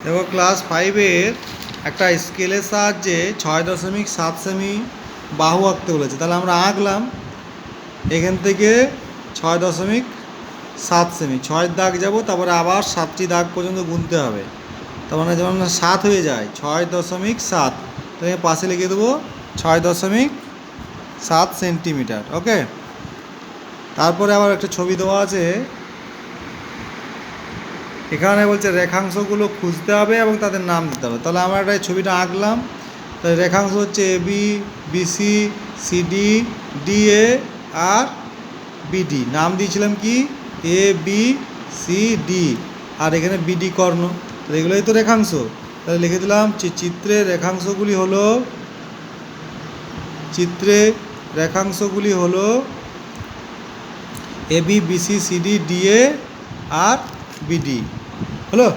দেখো ক্লাস 5-এর একটা স্কেলের সাহায্যে 6.7 সেমি বাহু আঁকতে বলেছে। তাহলে আমরা আঁকলাম এখান থেকে 6.7 সেমি, 6 দাগ যাব, তারপরে আবার 7টি দাগ পর্যন্ত গুনতে হবে। তার মানে যেমন 7 হয়ে যায় 6.7, তাহলে পাশে লিখে দেবো 6.7 সেন্টিমিটার। ওকে, তারপরে আবার একটা ছবি দেওয়া আছে, এখানে বলছে রেখাংশগুলো খুঁজতে হবে এবং তাদের নাম দিতে হবে। তাহলে আমরা একটা ছবিটা আঁকলাম। তাহলে রেখাংশ হচ্ছে এবি, বিসি, সিডি, ডিএ আর বিডি। নাম দিয়েছিলাম কি এ বি সি ডি, আর এখানে বিডি কর্ণ। তাহলে এগুলোই তো রেখাংশ। তাহলে লিখে দিলাম চিত্রের রেখাংশগুলি হলো এবি, বিসি, সিডি, ডিএ আর বিডি। হলো।